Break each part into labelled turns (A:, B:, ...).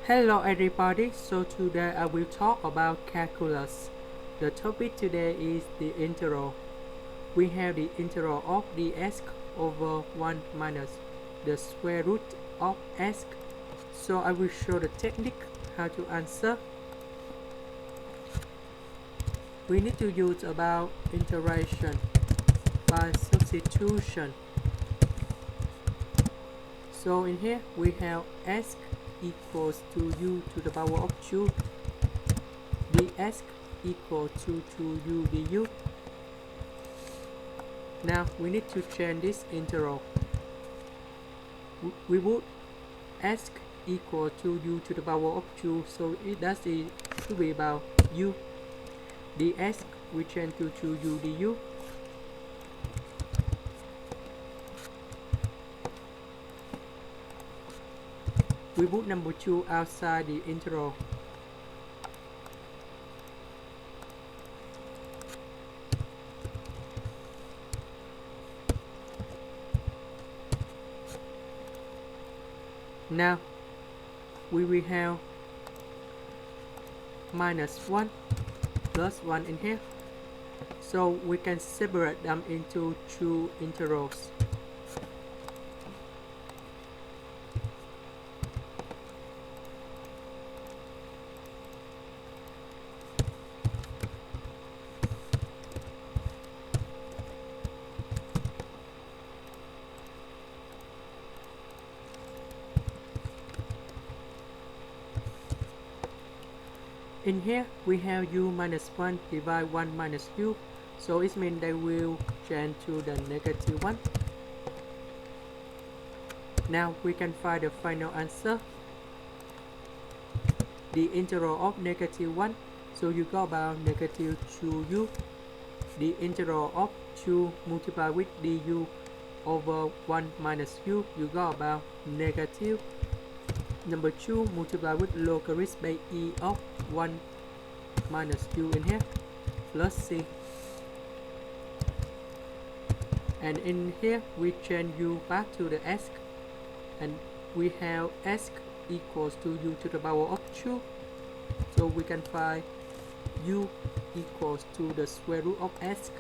A: Hello everybody, so today I will talk about calculus. The topic today is the integral. We have the integral of dx over 1 minus the square root of x. So I will show the technique how to answer. We need to use about integration by substitution. So in here we have x equals to u to the power of 2, dx equal to 2u du. Now we need to change this integral. We would x equal to u to the power of 2, so it does it to be about u. dx we change to 2u du. We put number 2 outside the integral. Now we will have minus 1 plus 1 in here. So we can separate them into two integrals. In here we have u minus 1 divide 1 minus u, so it means they will change to the negative 1. Now we can find the final answer. The integral of negative 1, so you go about negative 2u. The integral of 2 multiplied with du over 1 minus u, you go about negative number 2 multiplied with logarithm by e of 1 minus u in here plus c, and in here we change u back to the x, and we have x equals to u to the power of 2, so we can find u equals to the square root of x.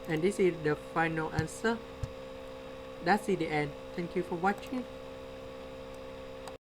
A: And this is the final answer. That's the end. Thank you for watching.